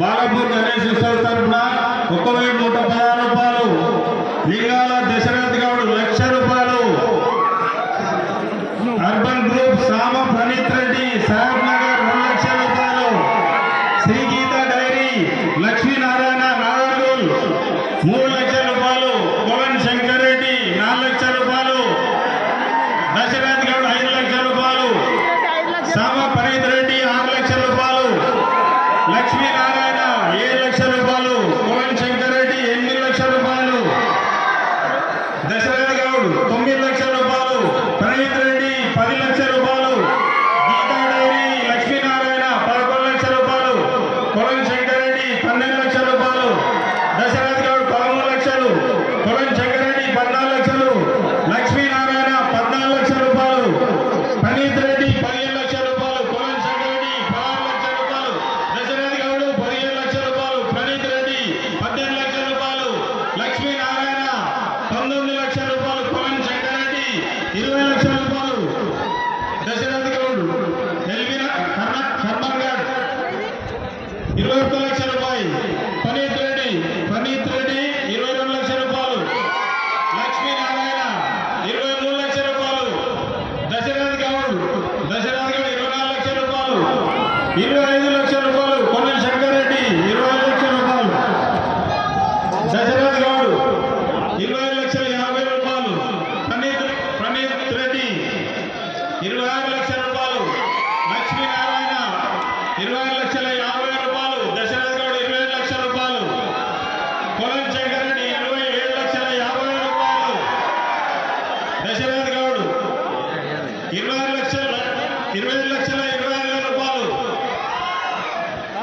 బాలపూర్ గణేష్ ఉత్సవ్ తరఫున 1,116 రూపాయలు, లింగాల దశరథ్ గౌడ్ 1,00,000 రూపాయలు, అర్బన్ గ్రూప్ సామ ప్రణీత్ రెడ్డి సాహెబ్ నగర్ 2,00,000 రూపాయలు, శ్రీ గీత డైరీ లక్ష్మీనారాయణ నారాయణగూల్ 3,00,000 రూపాయలు, కోవన్ శంకర్ రెడ్డి 4,00,000 రూపాయలు, దశరథ్ గౌడ్ 5,00,000 రూపాయలు, సామ ప్రణీత్ రెడ్డి 6,00,000 రూపాయలు, లక్ష్మీనారాయణ 7,00,000 రూపాయలు, కోవన్ శంకర్ రెడ్డి 8,00,000 రూపాయలు, దశరథ్ గౌడ్ 9,00,000 రూపాయలు, ప్రణీత్ రెడ్డి 10,00,000 రూపాయలు, గీతా డైరీ లక్ష్మీనారాయణ 11,00,000 రూపాయలు, కోవన్ శంకర్ రెడ్డి 12,00,000 రూపాయలు, దశరథ్ గౌడ్ 13,00,000, కోవన్ శంకర్ రెడ్డి 14,00,000, లక్ష్మీనారాయణ 14,00,000 రూపాయలు, ప్రణీత్ రెడ్డి 15,00,000 రూపాయలు, కోవన్ శంకర్ రెడ్డి 16,00,000 రూపాయలు, దశరథ్ గౌడ్ 15,00,000 రూపాయలు, ప్రణీత్ రెడ్డి 18,00,000 రూపాయలు, లక్ష్మీనారాయణ 19,00,000 రూపాయలు, కోవన్ శంకర్ రెడ్డి 20,00,000 రూపాయలు, దశరథ్ గౌడ్ ఎల్బీన హర్మన్ గఢ్ 21,00,000 రూపాయలు, ప్రణీత్ రెడ్డి 22,00,000 రూపాయలు, లక్ష్మీనారాయణ 23,00,000 రూపాయలు, దశరథ్ గౌడ్ 24,00,000 రూపాయలు, 25,00,000 రూపాయలు, కోవన్ శంకర్ రెడ్డి 20,00,000 రూపాయలు, దశరథ్ గౌడ్ 20,50,000 రూపాయలు, ప్రణీత్ రెడ్డి 26,00,000 రూపాయలు, లక్ష్మీనారాయణ 20,50,000 రూపాయలు, దశరథ్ గౌడ్ 20,00,000 రూపాయలు, కోవన్ శంకర్ రెడ్డి 27,50,000 రూపాయలు, దశరథ్ గౌడ్ 25,20,000 రూపాయలు,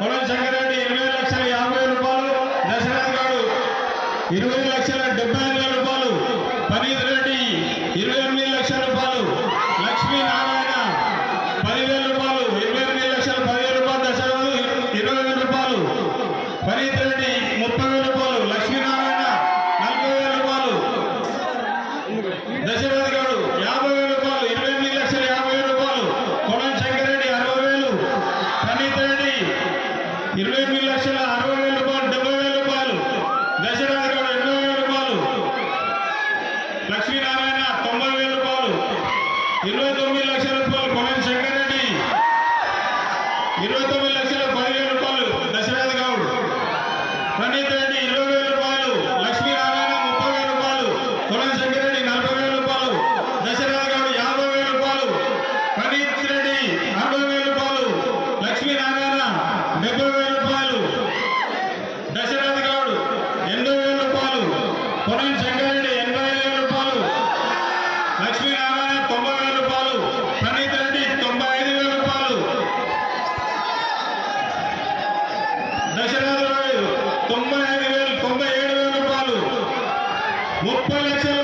కోవన్ శంకర్ రెడ్డి 20,50,000 రూపాయలు, దశరథ్ గౌడ్ 20,70,000 రూపాయలు, ప్రణీత్ రెడ్డి 28,00,000 రూపాయలు, లక్ష్మీనారాయణ 10,000 రూపాయలు, 28,10,000 రూపాయలు, దశరథ్ 20,000 రూపాయలు, ప్రణీత్ రెడ్డి 30,000 రూపాయలు, లక్ష్మీనారాయణ 40,000 రూపాయలు, దశరథ్ గౌడ్ 50,000 రూపాయలు, 28,50,000 రూపాయలు, కోవన్ శంకర్ రెడ్డి 60,000, ప్రణీత్ రెడ్డి 28,60,000 రూపాయలు, 70,000 రూపాయలు, దశరథ్ గౌడ్ 80,000 రూపాయలు, లక్ష్మీనారాయణ 90,000 రూపాయలు, 29,00,000 రూపాయలు, కోవన్ శంకర్ రెడ్డి 29,10,000 రూపాయలు, దశరథ్ గౌడ్, ప్రణీత్ రెడ్డి 20,000 రూపాయలు, లక్ష్మీనారాయణ 30,000 రూపాయలు, కోవన్ శంకర్ రెడ్డి 40,000 రూపాయలు, దశరథ్ గౌడ్ 50,000 రూపాయలు, ప్రణీత్ రెడ్డి 60,000 రూపాయలు, లక్ష్మీనారాయణ 70,000 రూపాయలు, దశరథ్ గౌడ్ 80,000 రూపాయలు, కోవన్ శంకర్ రెడ్డి 80,000 రూపాయలు, లక్ష్మీనారాయణ 90,000 రూపాయలు, ప్రణీత్ రెడ్డి 95,000 రూపాయలు, దశరథ్ గౌడ్ 97,000 రూపాయలు, 30,00,000